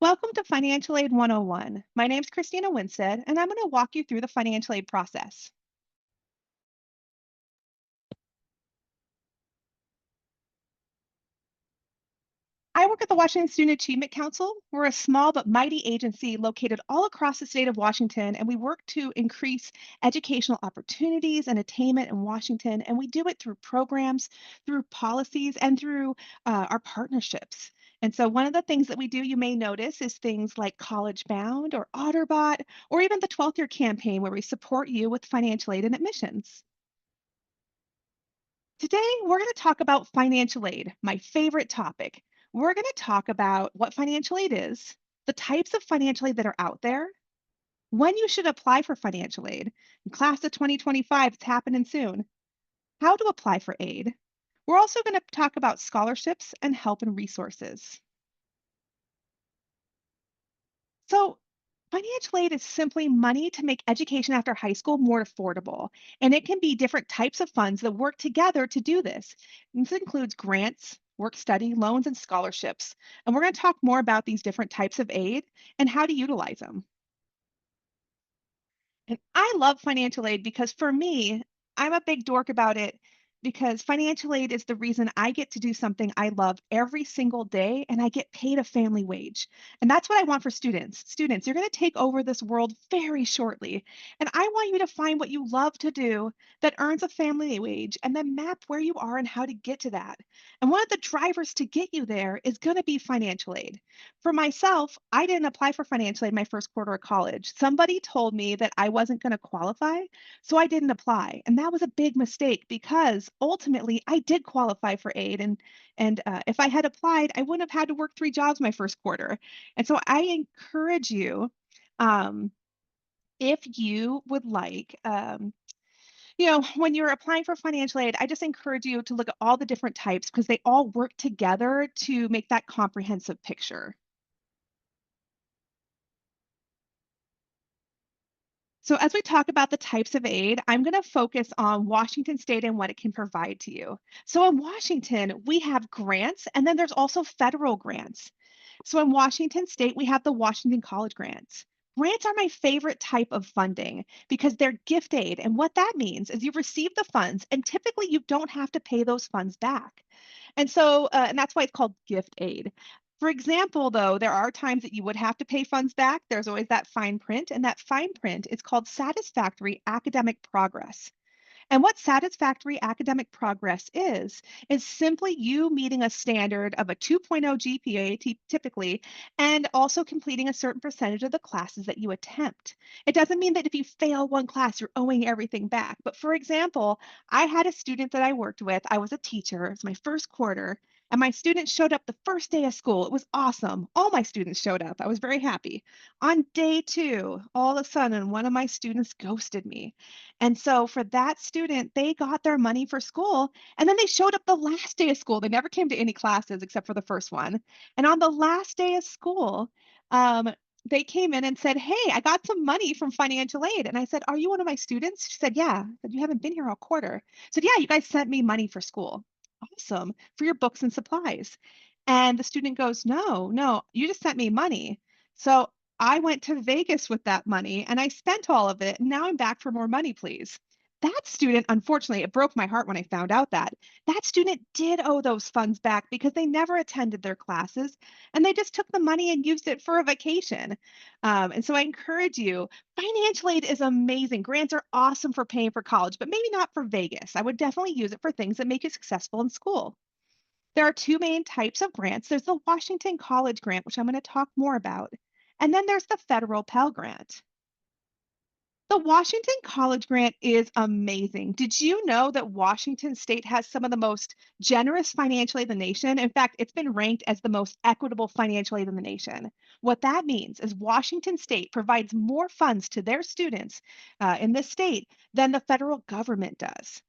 Welcome to Financial Aid 101. My name is Christina Winstead, and I'm going to walk you through the financial aid process. I work at the Washington Student Achievement Council. We're a small but mighty agency located all across the state of Washington, and we work to increase educational opportunities and attainment in Washington. And we do it through programs, through policies, and through our partnerships. And so, one of the things that we do, you may notice, is things like College Bound or OtterBot, or even the 12th Year Campaign, where we support you with financial aid and admissions. Today, we're going to talk about financial aid, my favorite topic. We're going to talk about what financial aid is, the types of financial aid that are out there, when you should apply for financial aid. Class of 2025, it's happening soon. How to apply for aid. We're also going to talk about scholarships and help and resources. So, financial aid is simply money to make education after high school more affordable. And it can be different types of funds that work together to do this. This includes grants, work study, loans, and scholarships. And we're going to talk more about these different types of aid and how to utilize them. And I love financial aid because for me, I'm a big dork about it because financial aid is the reason I get to do something I love every single day and I get paid a family wage. And that's what I want for students. Students, you're going to take over this world very shortly. And I want you to find what you love to do that earns a family wage and then map where you are and how to get to that. And one of the drivers to get you there is going to be financial aid. For myself, I didn't apply for financial aid my first quarter of college. Somebody told me that I wasn't going to qualify, so I didn't apply. And that was a big mistake because ultimately I did qualify for aid. And if I had applied, I wouldn't have had to work 3 jobs my first quarter. And so I encourage you, um, if you would like, when you're applying for financial aid, I just encourage you to look at all the different types because they all work together to make that comprehensive picture. So as we talk about the types of aid, I'm going to focus on Washington State and what it can provide to you. So in Washington, we have grants, and then there's also federal grants. So in Washington State, we have the Washington College Grants. Grants are my favorite type of funding because they're gift aid. And what that means is you receive the funds, and typically you don't have to pay those funds back. And that's why it's called gift aid. For example, though, there are times that you would have to pay funds back. There's always that fine print, and that fine print is called satisfactory academic progress. And what satisfactory academic progress is simply you meeting a standard of a 2.0 GPA typically, and also completing a certain percentage of the classes that you attempt. It doesn't mean that if you fail one class, you're owing everything back. But for example, I had a student that I worked with. I was a teacher. It was my first quarter. And my students showed up the first day of school. It was awesome. All my students showed up. I was very happy. On day two, all of a sudden, one of my students ghosted me. And so for that student, they got their money for school and then they showed up the last day of school. They never came to any classes except for the first one. And on the last day of school, um, they came in and said, "Hey, I got some money from financial aid." And I said, "Are you one of my students?" She said, "Yeah." I said, "You haven't been here all quarter." I said, "Yeah, you guys sent me money for school." Awesome. For your books and supplies. And the student goes, "No, no, you just sent me money." So I went to Vegas with that money and I spent all of it. And now I'm back for more money, please. That student, unfortunately, it broke my heart when I found out that that student did owe those funds back because they never attended their classes and they just took the money and used it for a vacation. And so I encourage you, financial aid is amazing. Grants are awesome for paying for college, but maybe not for Vegas. I would definitely use it for things that make you successful in school. There are two main types of grants. There's the Washington College Grant, which I'm going to talk more about, and then there's the federal Pell Grant. The Washington College Grant is amazing. Did you know that Washington State has some of the most generous financial aid in the nation? In fact, it's been ranked as the most equitable financial aid in the nation. What that means is Washington State provides more funds to their students in this state than the federal government does.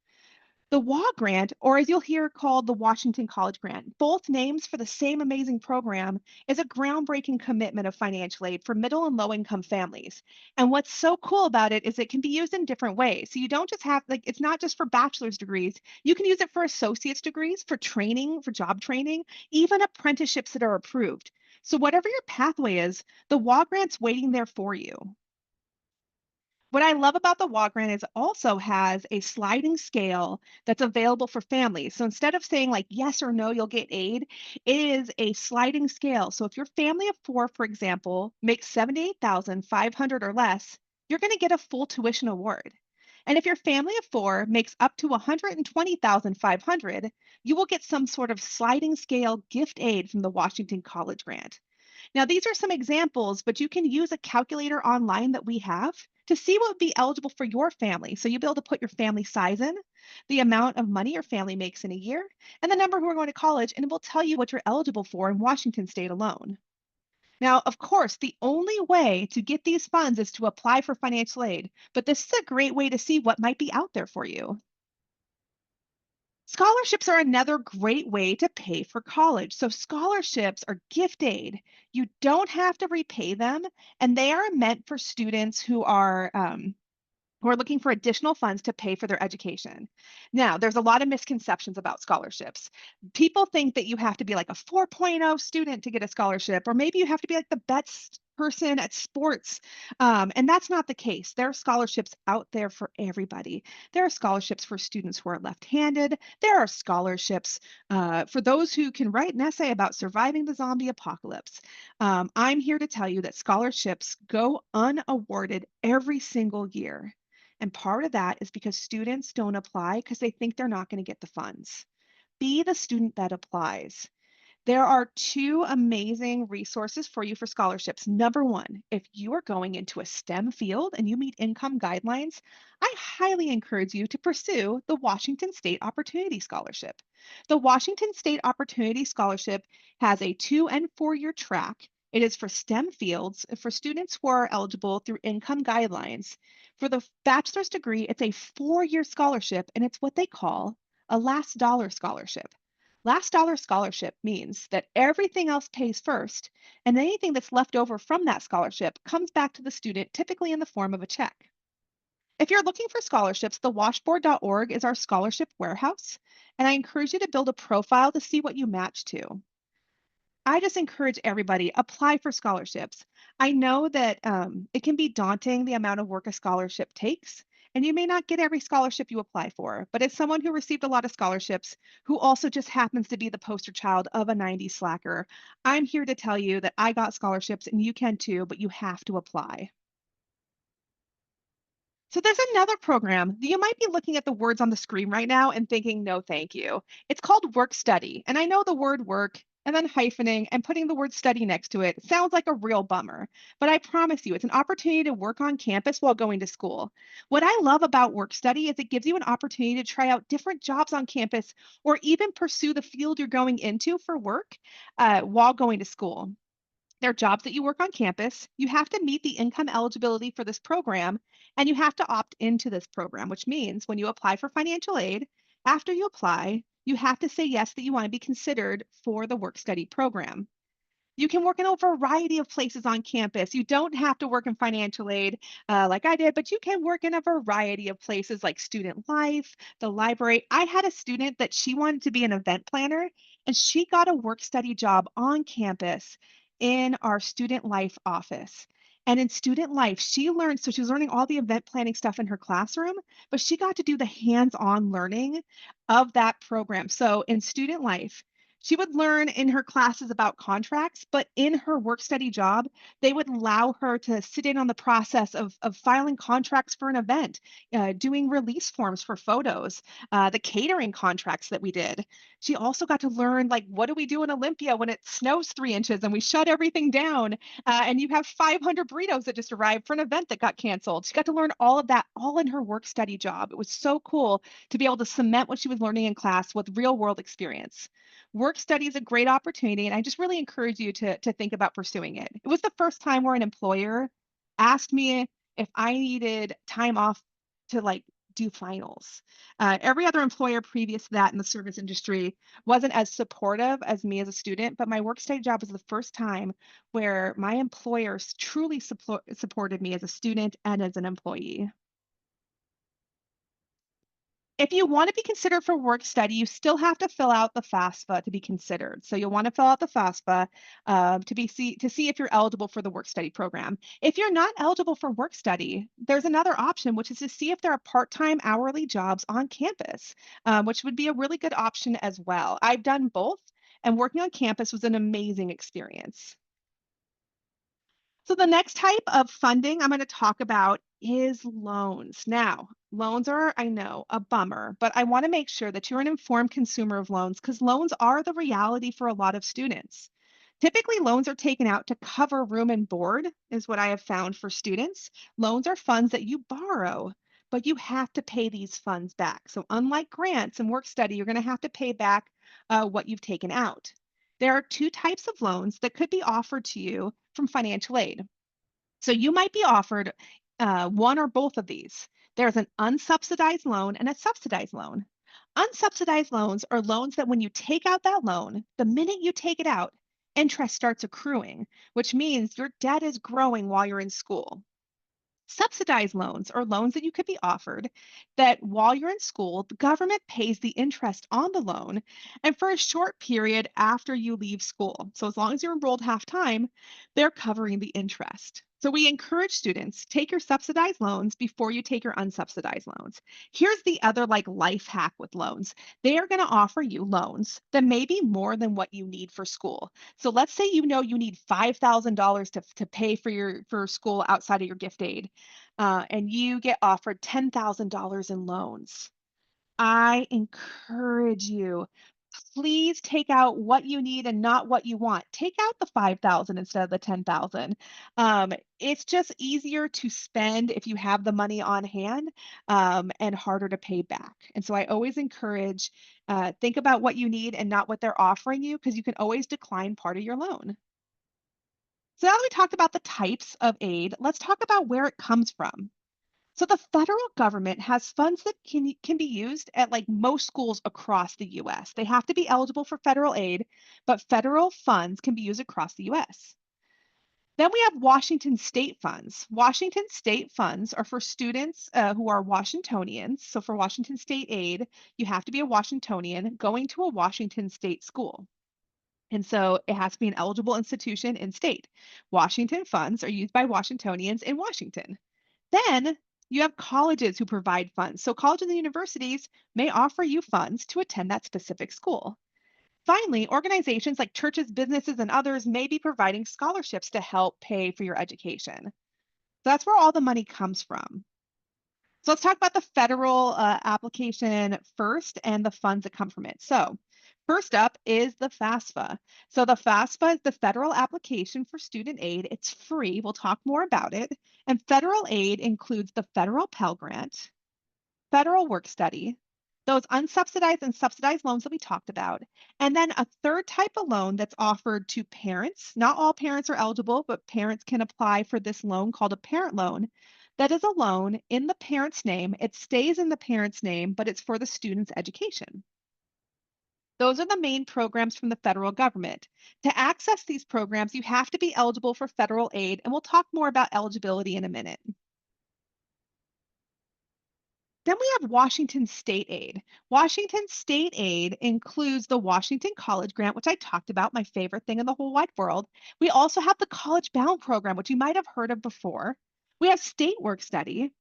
The WA grant, or as you'll hear called the Washington College Grant, both names for the same amazing program, is a groundbreaking commitment of financial aid for middle and low income families. And what's so cool about it is it can be used in different ways. So you don't just have, like, it's not just for bachelor's degrees. You can use it for associate's degrees, for training, for job training, even apprenticeships that are approved. So, whatever your pathway is, the WA grant's waiting there for you. What I love about the WA grant is it also has a sliding scale that's available for families. So instead of saying like yes or no, you'll get aid, it is a sliding scale. So if your family of four, for example, makes 78,500 or less, you're going to get a full tuition award. And if your family of four makes up to 120,500, you will get some sort of sliding scale gift aid from the Washington College Grant. Now, these are some examples, but you can use a calculator online that we have to see what would be eligible for your family. So you'll be able to put your family size in, the amount of money your family makes in a year, and the number who are going to college, and it will tell you what you're eligible for in Washington state alone. Now, of course, the only way to get these funds is to apply for financial aid, but this is a great way to see what might be out there for you. Scholarships are another great way to pay for college. So, scholarships are gift aid. You don't have to repay them, and they are meant for students who are looking for additional funds to pay for their education. Now, there's a lot of misconceptions about scholarships. People think that you have to be like a 4.0 student to get a scholarship, or maybe you have to be like the best person at sports. And that's not the case. There are scholarships out there for everybody. There are scholarships for students who are left handed. There are scholarships for those who can write an essay about surviving the zombie apocalypse. I'm here to tell you that scholarships go unawarded every single year. And part of that is because students don't apply because they think they're not going to get the funds. Be the student that applies. There are two amazing resources for you for scholarships. Number one, if you are going into a STEM field and you meet income guidelines, I highly encourage you to pursue the Washington State Opportunity Scholarship. The Washington State Opportunity Scholarship has a 2 and 4 year track. It is for STEM fields for students who are eligible through income guidelines. For the bachelor's degree, it's a 4 year scholarship, and it's what they call a last dollar scholarship. Last dollar scholarship means that everything else pays first, and anything that's left over from that scholarship comes back to the student, typically in the form of a check. If you're looking for scholarships, the washboard.org is our scholarship warehouse, and I encourage you to build a profile to see what you match to. I just encourage everybody apply for scholarships. I know that it can be daunting the amount of work a scholarship takes, and you may not get every scholarship you apply for. But as someone who received a lot of scholarships, who also just happens to be the poster child of a 90s slacker, I'm here to tell you that I got scholarships and you can too, but you have to apply. So there's another program. You might be looking at the words on the screen right now and thinking, no, thank you. It's called work study. And I know the word work and then hyphening and putting the word study next to it sounds like a real bummer. But I promise you, it's an opportunity to work on campus while going to school. What I love about work study is it gives you an opportunity to try out different jobs on campus or even pursue the field you're going into for work while going to school. They're jobs that you work on campus. You have to meet the income eligibility for this program, and you have to opt into this program, which means when you apply for financial aid, after you apply, you have to say yes that you want to be considered for the work study program. You can work in a variety of places on campus. You don't have to work in financial aid like I did, but you can work in a variety of places like student life, the library. I had a student that she wanted to be an event planner, and she got a work study job on campus in our student life office. And in student life, she learned, so she was learning all the event planning stuff in her classroom, but she got to do the hands on learning of that program. So in student life, she would learn in her classes about contracts, but in her work study job, they would allow her to sit in on the process of filing contracts for an event, doing release forms for photos, the catering contracts that we did. She also got to learn, like, what do we do in Olympia when it snows 3 inches and we shut everything down and you have 500 burritos that just arrived for an event that got canceled? She got to learn all of that all in her work study job. It was so cool to be able to cement what she was learning in class with real world experience. Work study is a great opportunity, and I just really encourage you to think about pursuing it. It was the first time where an employer asked me if I needed time off to like do finals. Every other employer previous to that in the service industry wasn't as supportive as me as a student, but my work study job was the first time where my employers truly supported me as a student and as an employee. If you want to be considered for work study, you still have to fill out the FAFSA to be considered. So you'll want to fill out the FAFSA to see if you're eligible for the work study program. If you're not eligible for work study, there's another option, which is to see if there are part-time hourly jobs on campus, which would be a really good option as well. I've done both, and working on campus was an amazing experience. So the next type of funding I'm going to talk about is loans. Now, loans are, I know, a bummer, but I want to make sure that you're an informed consumer of loans because loans are the reality for a lot of students. Typically, loans are taken out to cover room and board, is what I have found for students. Loans are funds that you borrow, but you have to pay these funds back. So, unlike grants and work study, you're going to have to pay back what you've taken out. There are two types of loans that could be offered to you from financial aid. So you might be offered one or both of these. There's an unsubsidized loan and a subsidized loan. Unsubsidized loans are loans that when you take out that loan, the minute you take it out, interest starts accruing, which means your debt is growing while you're in school. Subsidized loans or loans that you could be offered that while you're in school, the government pays the interest on the loan and for a short period after you leave school. So as long as you're enrolled half time, they're covering the interest. So we encourage students take your subsidized loans before you take your unsubsidized loans. Here's the other like life hack with loans. They are going to offer you loans that may be more than what you need for school. So let's say you know you need $5,000 to pay for for school outside of your gift aid, and you get offered $10,000 in loans. I encourage you, please take out what you need and not what you want. Take out the 5,000 instead of the 10,000. It's just easier to spend if you have the money on hand, and harder to pay back. And so I always encourage, think about what you need and not what they're offering you because you can always decline part of your loan. So now that we talked about the types of aid, let's talk about where it comes from. So the federal government has funds that can be used at like most schools across the US. They have to be eligible for federal aid, but federal funds can be used across the US. Then we have Washington state funds. Washington state funds are for students who are Washingtonians. So for Washington state aid, you have to be a Washingtonian going to a Washington state school. And so it has to be an eligible institution in state. Washington funds are used by Washingtonians in Washington. Then you have colleges who provide funds. So colleges and universities may offer you funds to attend that specific school. Finally, organizations like churches, businesses, and others may be providing scholarships to help pay for your education. So that's where all the money comes from. So let's talk about the federal application first and the funds that come from it. So first up is the FAFSA. So the FAFSA is the federal application for student aid. It's free. We'll talk more about it. And federal aid includes the federal Pell Grant, federal work study, those unsubsidized and subsidized loans that we talked about, and then a third type of loan that's offered to parents. Not all parents are eligible, but parents can apply for this loan called a parent loan. That is a loan in the parent's name. It stays in the parent's name, but it's for the student's education. Those are the main programs from the federal government. To access these programs, you have to be eligible for federal aid, and we'll talk more about eligibility in a minute. Then we have Washington State Aid. Washington State Aid includes the Washington College Grant, which I talked about, my favorite thing in the whole wide world. We also have the College Bound Program, which you might have heard of before. We have State Work Study.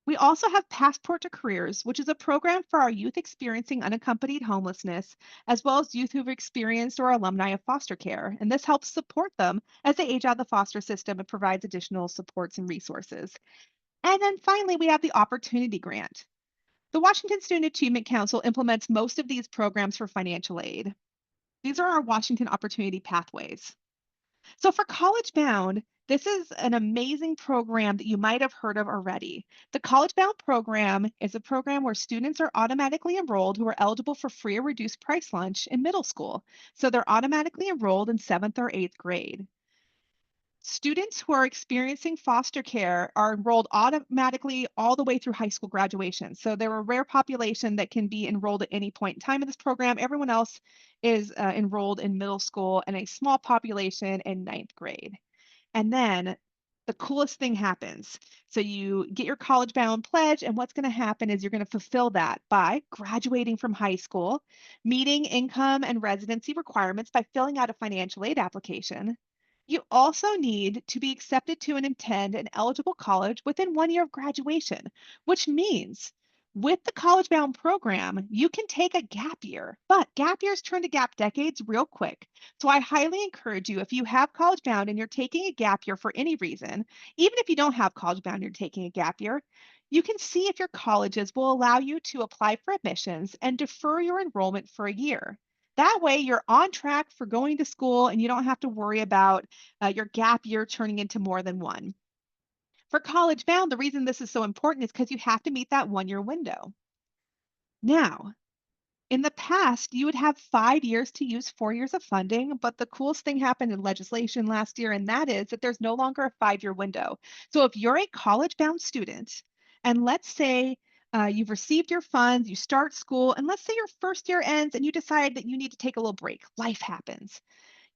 We also have Passport to Careers, which is a program for our youth experiencing unaccompanied homelessness, as well as youth who've experienced or alumni of foster care. And this helps support them as they age out of the foster system and provides additional supports and resources. And then finally, we have the Opportunity Grant. The Washington Student Achievement Council implements most of these programs for financial aid. These are our Washington Opportunity Pathways. So for College Bound, this is an amazing program that you might have heard of already. The College Bound program is a program where students are automatically enrolled who are eligible for free or reduced price lunch in middle school. So they're automatically enrolled in 7th or 8th grade. Students who are experiencing foster care are enrolled automatically all the way through high school graduation. So they're a rare population that can be enrolled at any point in time in this program. Everyone else is enrolled in middle school and a small population in 9th grade. And then the coolest thing happens. So you get your college bound pledge, and what's going to happen is you're going to fulfill that by graduating from high school, meeting income and residency requirements by filling out a financial aid application. You also need to be accepted to and attend an eligible college within 1 year of graduation, which means with the college bound program, you can take a gap year, but gap years turn to gap decades real quick. So I highly encourage you, if you have college bound and you're taking a gap year for any reason, even if you don't have college bound, you're taking a gap year, you can see if your colleges will allow you to apply for admissions and defer your enrollment for a year. That way, you're on track for going to school and you don't have to worry about your gap year turning into more than one. For college bound, the reason this is so important is because you have to meet that 1 year window. Now, in the past, you would have 5 years to use 4 years of funding, but the coolest thing happened in legislation last year, and that is that there's no longer a 5 year window. So if you're a college bound student, and let's say you've received your funds, you start school, and let's say your first year ends and you decide that you need to take a little break, life happens.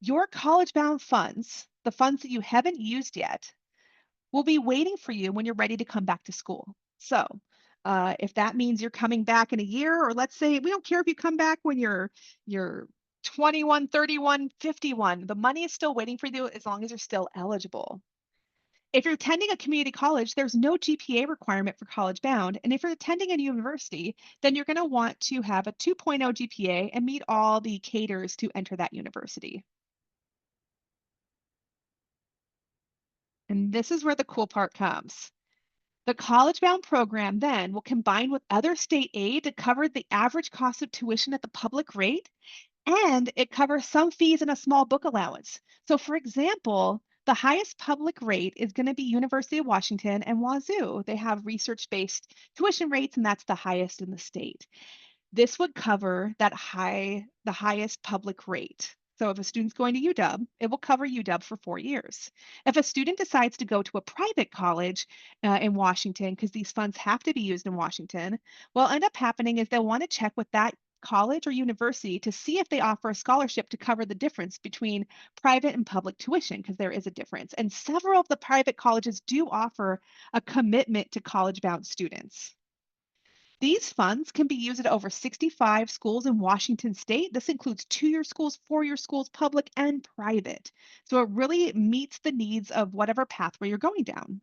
Your college bound funds, the funds that you haven't used yet, will be waiting for you when you're ready to come back to school. So, if that means you're coming back in a year, or let's say we don't care if you come back when you're 21, 31, 51, the money is still waiting for you as long as you're still eligible. If you're attending a community college, there's no GPA requirement for college bound. And if you're attending a university, then you're going to want to have a 2.0 GPA and meet all the caters to enter that university. And this is where the cool part comes. The college bound program then will combine with other state aid to cover the average cost of tuition at the public rate, and it covers some fees and a small book allowance. So, for example, the highest public rate is going to be University of Washington and Wazoo. They have research-based tuition rates, and that's the highest in the state. This would cover the highest public rate. So if a student's going to UW, it will cover UW for 4 years. If a student decides to go to a private college in Washington, because these funds have to be used in Washington, what will end up happening is they'll want to check with that college or university to see if they offer a scholarship to cover the difference between private and public tuition, because there is a difference. And several of the private colleges do offer a commitment to college bound students. These funds can be used at over 65 schools in Washington state. This includes 2 year schools, 4 year schools, public and private. So it really meets the needs of whatever pathway you're going down.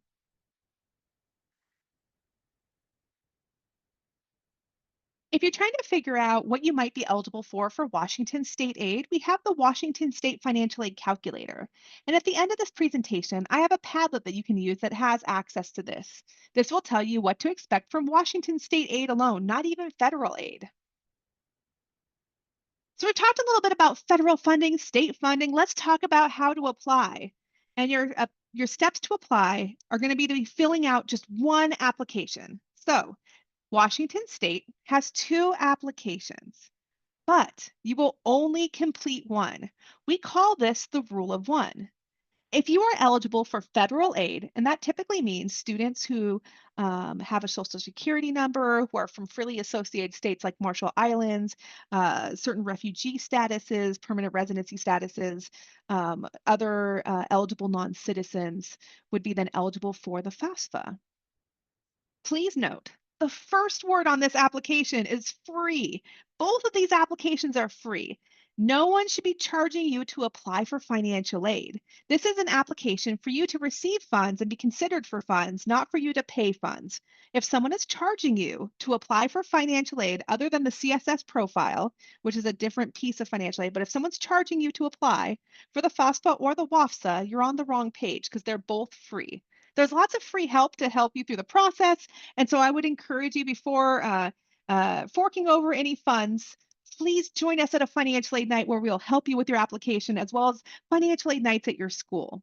If you're trying to figure out what you might be eligible for Washington state aid, we have the Washington State Financial Aid Calculator. And at the end of this presentation, I have a Padlet that you can use that has access to this. This will tell you what to expect from Washington state aid alone, not even federal aid. So we've talked a little bit about federal funding, state funding. Let's talk about how to apply. And your steps to apply are going to be filling out just one application. So Washington State has two applications, but you will only complete one. We call this the rule of one. If you are eligible for federal aid, and that typically means students who have a social security number, who are from freely associated states like Marshall Islands, certain refugee statuses, permanent residency statuses, other eligible non-citizens would be then eligible for the FAFSA. Please note, the first word on this application is free. Both of these applications are free. No one should be charging you to apply for financial aid. This is an application for you to receive funds and be considered for funds, not for you to pay funds. If someone is charging you to apply for financial aid other than the CSS profile, which is a different piece of financial aid, but if someone's charging you to apply for the FAFSA or the WAFSA, you're on the wrong page because they're both free. There's lots of free help to help you through the process. And so I would encourage you before forking over any funds, please join us at a financial aid night where we'll help you with your application as well as financial aid nights at your school.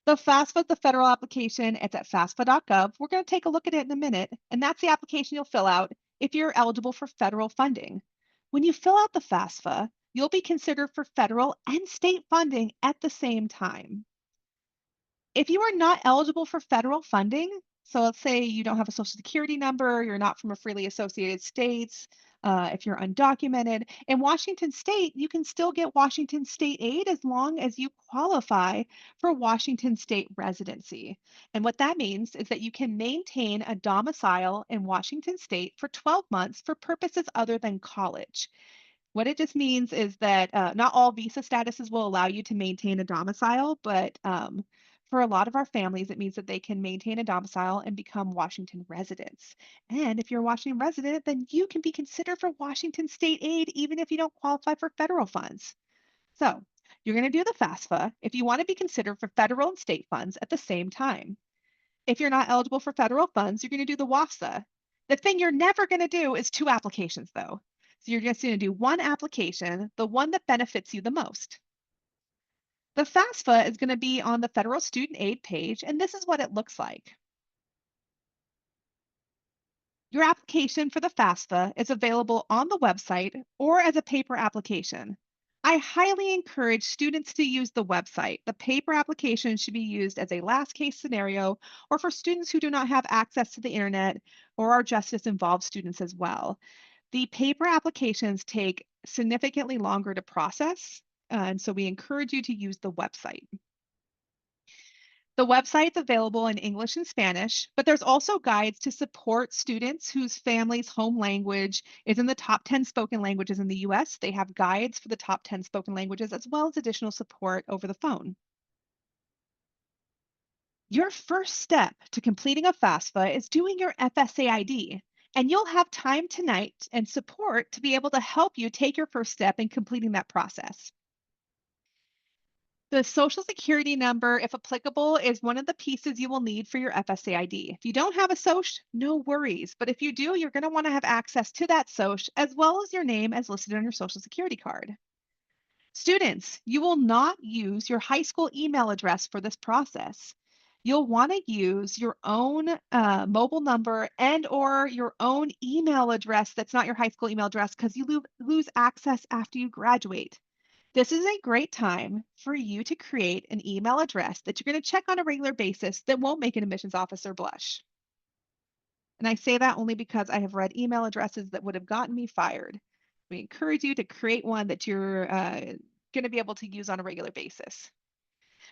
The FAFSA is the federal application. It's at FAFSA.gov. We're going to take a look at it in a minute, and that's the application you'll fill out if you're eligible for federal funding. When you fill out the FAFSA, you'll be considered for federal and state funding at the same time. If you are not eligible for federal funding, so let's say you don't have a social security number, you're not from a freely associated states, if you're undocumented. In Washington State, you can still get Washington State aid as long as you qualify for Washington State residency. And what that means is that you can maintain a domicile in Washington State for 12 months for purposes other than college. What it just means is that not all visa statuses will allow you to maintain a domicile, but for a lot of our families, it means that they can maintain a domicile and become Washington residents. And if you're a Washington resident, then you can be considered for Washington state aid even if you don't qualify for federal funds. So you're going to do the FAFSA if you want to be considered for federal and state funds at the same time. If you're not eligible for federal funds, you're going to do the WASFA. The thing you're never going to do is two applications, though. So you're just going to do one application, the one that benefits you the most. The FAFSA is going to be on the federal student aid page, and this is what it looks like. Your application for the FAFSA is available on the website or as a paper application. I highly encourage students to use the website. The paper application should be used as a last case scenario or for students who do not have access to the internet or are justice involved students as well. The paper applications take significantly longer to process, and so we encourage you to use the website. The website's available in English and Spanish, but there's also guides to support students whose family's home language is in the top 10 spoken languages in the US. They have guides for the top 10 spoken languages as well as additional support over the phone. Your first step to completing a FAFSA is doing your FSA ID, and you'll have time tonight and support to be able to help you take your first step in completing that process. The Social Security number, if applicable, is one of the pieces you will need for your FSA ID. If you don't have a SOCH, no worries. But if you do, you're going to want to have access to that SOCH as well as your name as listed on your Social Security card. Students, you will not use your high school email address for this process. You'll want to use your own mobile number and or your own email address that's not your high school email address because you lose access after you graduate. This is a great time for you to create an email address that you're going to check on a regular basis that won't make an admissions officer blush. And I say that only because I have read email addresses that would have gotten me fired. We encourage you to create one that you're going to be able to use on a regular basis.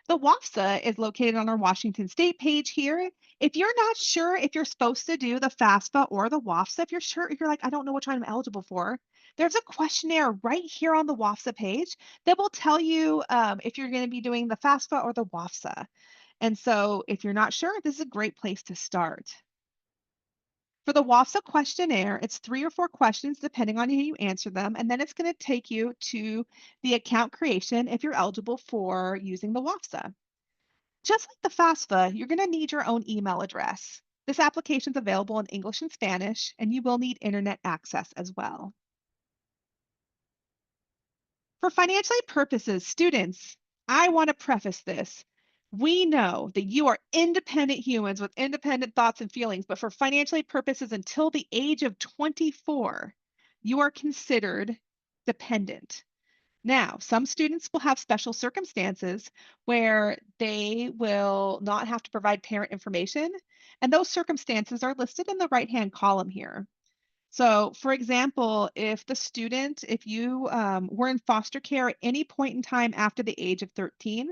The WAFSA is located on our Washington State page here. If you're not sure if you're supposed to do the FAFSA or the WAFSA, if you're like, I don't know which one I'm eligible for, there's a questionnaire right here on the WAFSA page that will tell you if you're going to be doing the FAFSA or the WAFSA. And so if you're not sure, this is a great place to start. For the WAFSA questionnaire, it's 3 or 4 questions depending on how you answer them, and then it's going to take you to the account creation if you're eligible for using the WAFSA. Just like the FAFSA, you're going to need your own email address. This application is available in English and Spanish, and you will need internet access as well. For financial aid purposes, students, I want to preface this. We know that you are independent humans with independent thoughts and feelings, but for financial aid purposes, until the age of 24, you are considered dependent. Now, some students will have special circumstances where they will not have to provide parent information, and those circumstances are listed in the right-hand column here. So, for example, if you were in foster care at any point in time after the age of 13,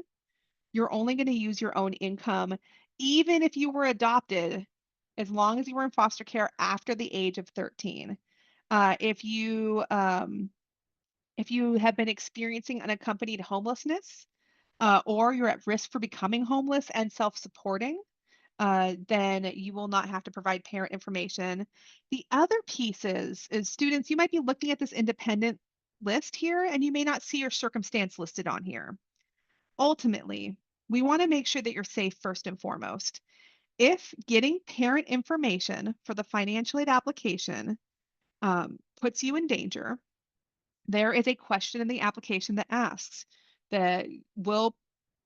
you're only going to use your own income, even if you were adopted, as long as you were in foster care after the age of 13. If you have been experiencing unaccompanied homelessness, or you're at risk for becoming homeless and self-supporting, then you will not have to provide parent information. The other pieces is students, you might be looking at this independent list here and you may not see your circumstance listed on here. Ultimately, we want to make sure that you're safe first and foremost. If getting parent information for the financial aid application puts you in danger, there is a question in the application that asks that will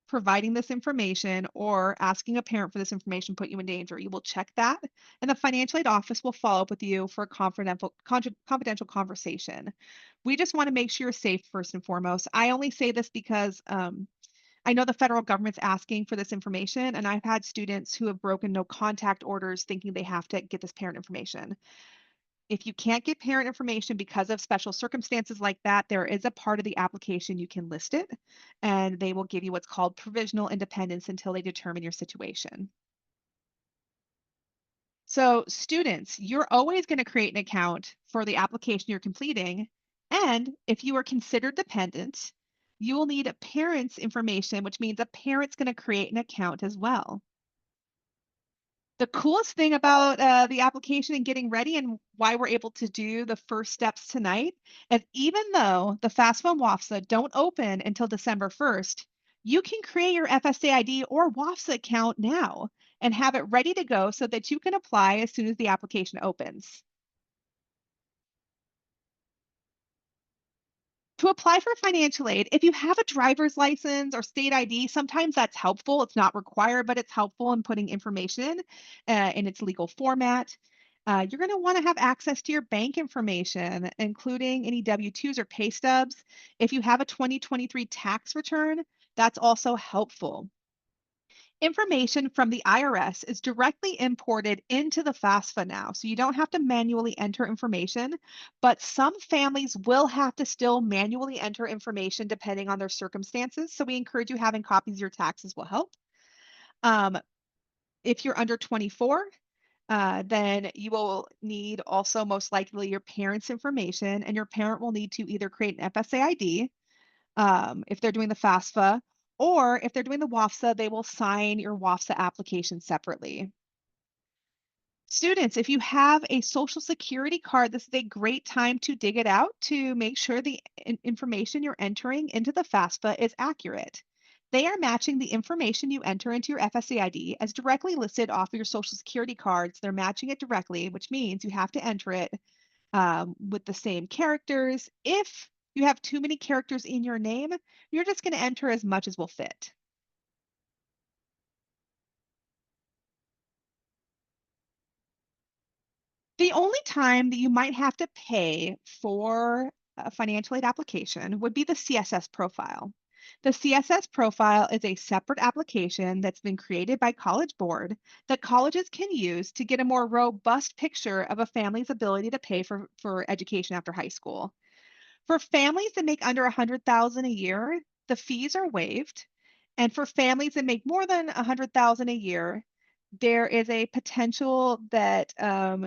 providing this information or asking a parent for this information put you in danger. You will check that, and the financial aid office will follow up with you for a confidential conversation. We just want to make sure you're safe first and foremost. I only say this because I know the federal government's asking for this information, and I've had students who have broken no contact orders thinking they have to get this parent information. If you can't get parent information because of special circumstances like that, there is a part of the application you can list it, and they will give you what's called provisional independence until they determine your situation. So, students, you're always going to create an account for the application you're completing. And if you are considered dependent, you will need a parent's information, which means a parent's going to create an account as well. The coolest thing about the application and getting ready and why we're able to do the first steps tonight is even though the FAFSA and WAFSA don't open until December 1st, you can create your FSA ID or WAFSA account now and have it ready to go so that you can apply as soon as the application opens. To apply for financial aid, if you have a driver's license or state ID, sometimes that's helpful. It's not required, but it's helpful in putting information in its legal format. You're going to want to have access to your bank information, including any W-2s or pay stubs. If you have a 2023 tax return, that's also helpful. Information from the IRS is directly imported into the FAFSA now, so you don't have to manually enter information, but some families will have to still manually enter information depending on their circumstances. So we encourage you having copies of your taxes will help. Um, if you're under 24, then you will need also most likely your parents' information, and your parent will need to either create an FSA ID if they're doing the FAFSA, or if they're doing the WAFSA, they will sign your WAFSA application separately. Students, if you have a Social Security card, this is a great time to dig it out to make sure the information you're entering into the FAFSA is accurate. They are matching the information you enter into your FSA ID as directly listed off of your Social Security cards. They're matching it directly, which means you have to enter it with the same characters. If you have too many characters in your name, you're just going to enter as much as will fit. The only time that you might have to pay for a financial aid application would be the CSS profile. The CSS profile is a separate application that's been created by College Board that colleges can use to get a more robust picture of a family's ability to pay for education after high school. For families that make under 100,000 a year, the fees are waived. And for families that make more than 100,000 a year, there is a potential that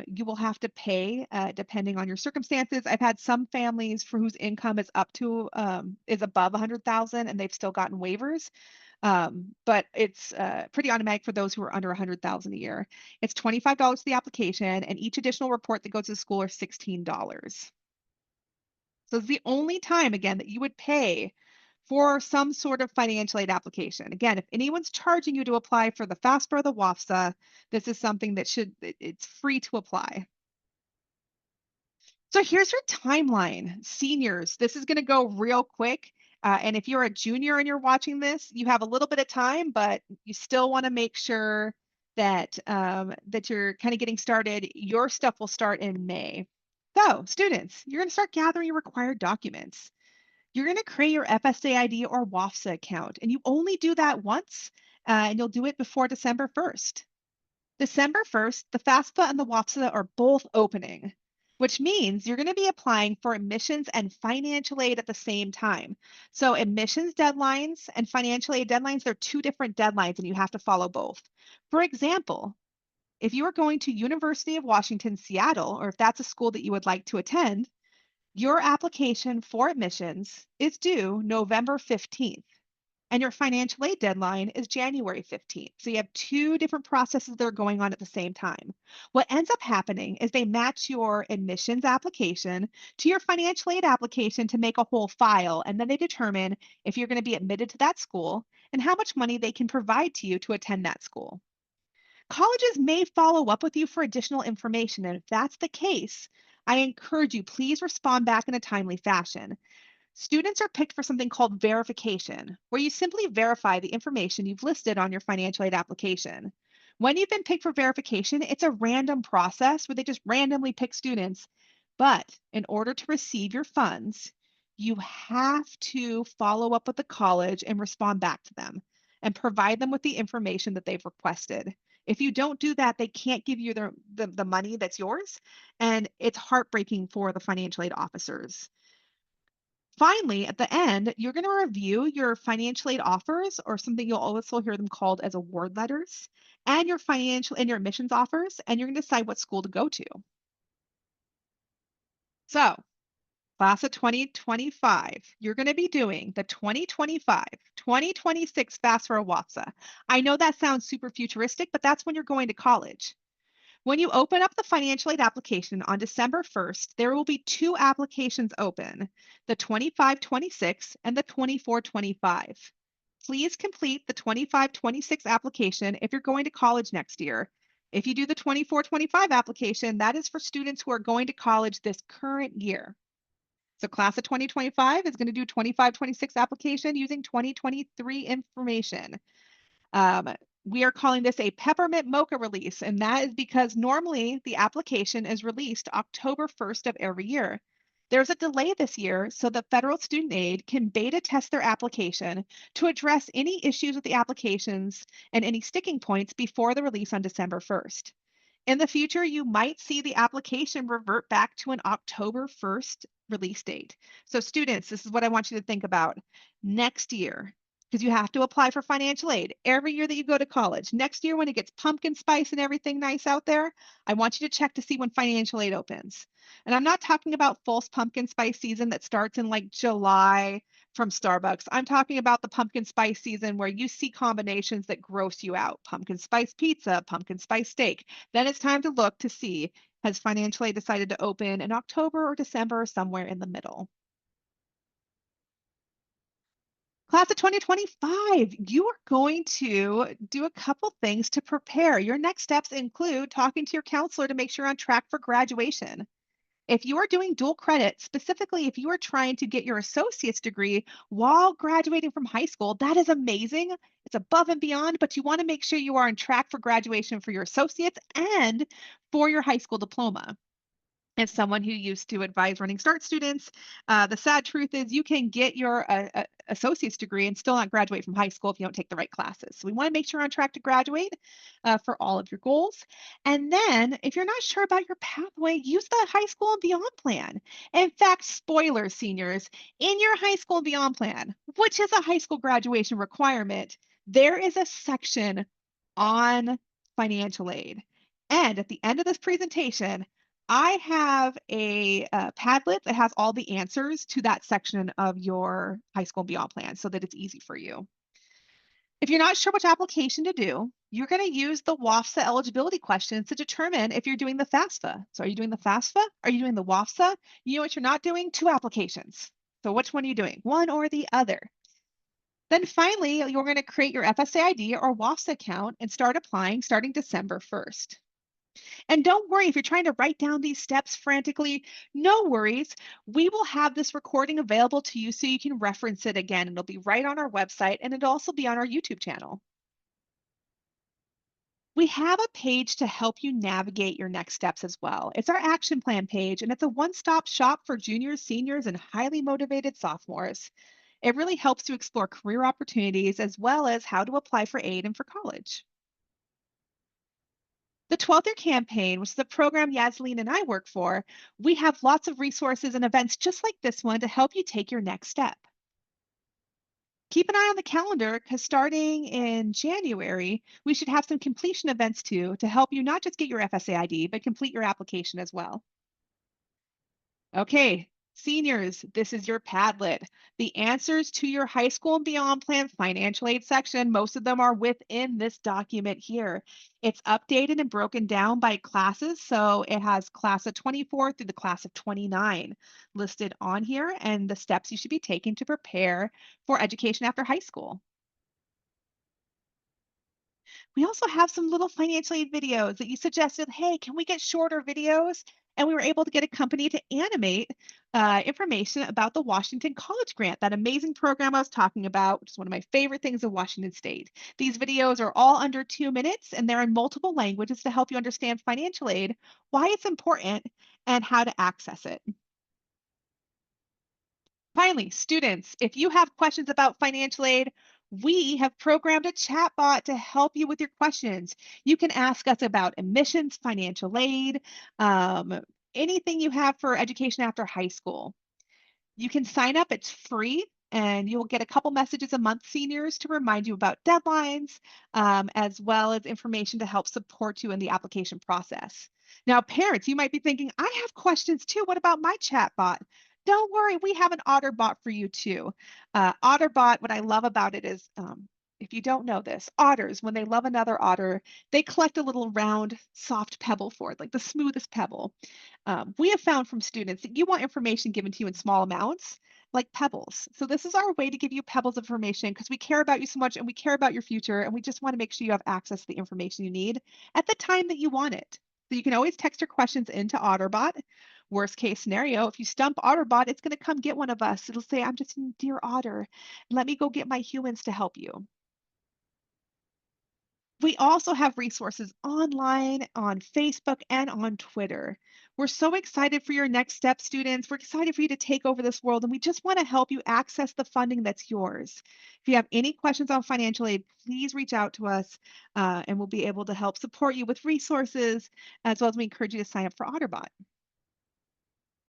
you will have to pay depending on your circumstances. I've had some families for whose income is up to is above 100,000 and they've still gotten waivers. But it's pretty automatic for those who are under 100,000 a year. It's $25 for the application, and each additional report that goes to the school are $16. So it's the only time, again, that you would pay for some sort of financial aid application. Again, if anyone's charging you to apply for the FAFSA or the WAFSA, this is something that it's free to apply. So here's your timeline. Seniors, this is going to go real quick. And if you're a junior and you're watching this, you have a little bit of time, but you still want to make sure that that you're kind of getting started. Your stuff will start in May. So, students, you're going to start gathering your required documents. You're going to create your FSA ID or WAFSA account, and you only do that once, and you'll do it before December 1st. December 1st, the FAFSA and the WAFSA are both opening, which means you're going to be applying for admissions and financial aid at the same time. So admissions deadlines and financial aid deadlines, they're two different deadlines, and you have to follow both. For example, if you are going to University of Washington, Seattle, or if that's a school that you would like to attend, your application for admissions is due November 15th, and your financial aid deadline is January 15th. So you have two different processes that are going on at the same time. What ends up happening is they match your admissions application to your financial aid application to make a whole file, and then they determine if you're going to be admitted to that school and how much money they can provide to you to attend that school. Colleges may follow up with you for additional information, and if that's the case, I encourage you, please respond back in a timely fashion. Students are picked for something called verification, where you simply verify the information you've listed on your financial aid application. When you've been picked for verification, it's a random process where they just randomly pick students. But in order to receive your funds, you have to follow up with the college and respond back to them and provide them with the information that they've requested. If you don't do that, they can't give you the money that's yours, and it's heartbreaking for the financial aid officers. Finally, at the end, you're going to review your financial aid offers, or something you'll also hear them called as award letters, and your financial and your admissions offers, and you're going to decide what school to go to. So, class of 2025, you're going to be doing the 2025-2026 FAFSA or WASFA. I know that sounds super futuristic, but that's when you're going to college. When you open up the financial aid application on December 1st, there will be two applications open, the 25-26 and the 24-25. Please complete the 25-26 application if you're going to college next year. If you do the 24-25 application, that is for students who are going to college this current year. So class of 2025 is going to do 25-26 application using 2023 information. Um, we are calling this a peppermint mocha release, and that is because normally the application is released October 1st of every year. There's a delay this year so the federal student aid can beta test their application to address any issues with the applications and any sticking points before the release on December 1st. In the future, you might see the application revert back to an October 1st release date. So students, this is what I want you to think about. Next year, because you have to apply for financial aid every year that you go to college. Next year, when it gets pumpkin spice and everything nice out there, I want you to check to see when financial aid opens. And I'm not talking about false pumpkin spice season that starts in like July from Starbucks. I'm talking about the pumpkin spice season where you see combinations that gross you out. Pumpkin spice pizza, pumpkin spice steak. Then it's time to look to see, has financial aid decided to open in October or December or somewhere in the middle? Class of 2025, you are going to do a couple things to prepare. Your next steps include talking to your counselor to make sure you're on track for graduation. If you are doing dual credit, specifically if you are trying to get your associate's degree while graduating from high school, that is amazing. It's above and beyond, but you want to make sure you are on track for graduation for your associates and for your high school diploma. As someone who used to advise Running Start students, the sad truth is you can get your associate's degree and still not graduate from high school if you don't take the right classes. So we want to make sure you're on track to graduate for all of your goals. And then if you're not sure about your pathway, use the high school and beyond plan. In fact, spoiler seniors, in your high school and beyond plan, which is a high school graduation requirement, there is a section on financial aid. And at the end of this presentation, I have a Padlet that has all the answers to that section of your high school and beyond plan so that it's easy for you. If you're not sure which application to do, you're going to use the WAFSA eligibility questions to determine if you're doing the FAFSA. So are you doing the FAFSA? Are you doing the WAFSA? You know what you're not doing? Two applications. So which one are you doing? One or the other. Then finally, you're going to create your FSA ID or WAFSA account and start applying starting December 1st. And don't worry if you're trying to write down these steps frantically, no worries. We will have this recording available to you so you can reference it again. It'll be right on our website and it'll also be on our YouTube channel. We have a page to help you navigate your next steps as well. It's our action plan page and it's a one-stop shop for juniors, seniors, and highly motivated sophomores. It really helps to explore career opportunities as well as how to apply for aid and for college. The 12th Year Campaign, which is the program Yasleen and I work for, we have lots of resources and events just like this one to help you take your next step. Keep an eye on the calendar because starting in January, we should have some completion events too to help you not just get your FSA ID, but complete your application as well. Okay, seniors, this is your Padlet. The answers to your high school and beyond plan financial aid section, most of them are within this document here. It's updated and broken down by classes. So it has class of 24 through the class of 29 listed on here and the steps you should be taking to prepare for education after high school. We also have some little financial aid videos that you suggested, hey, can we get shorter videos? And we were able to get a company to animate information about the Washington College Grant, that amazing program I was talking about, which is one of my favorite things in Washington State. These videos are all under 2 minutes and they're in multiple languages to help you understand financial aid, why it's important, and how to access it. Finally, students, if you have questions about financial aid, We have programmed a chatbot to help you with your questions. You can ask us about admissions, financial aid, um, anything you have for education after high school. You can sign up, it's free, and you'll get a couple messages a month, seniors, to remind you about deadlines, as well as information to help support you in the application process. Now, parents, you might be thinking, I have questions too. What about my chat bot? Don't worry, we have an OtterBot for you too. OtterBot, what I love about it is, if you don't know this, otters, when they love another otter, they collect a little round, soft pebble for it, like the smoothest pebble. We have found from students that you want information given to you in small amounts, like pebbles. So this is our way to give you pebbles of information because we care about you so much and we care about your future and we just want to make sure you have access to the information you need at the time that you want it. So you can always text your questions into Otterbot. Worst case scenario, if you stump Otterbot, it's going to come get one of us. It'll say, I'm just in Dear Otter. Let me go get my humans to help you. We also have resources online, on Facebook, and on Twitter. We're so excited for your next step, students. We're excited for you to take over this world, and we just want to help you access the funding that's yours. If you have any questions on financial aid, please reach out to us, and we'll be able to help support you with resources, as well as we encourage you to sign up for OtterBot.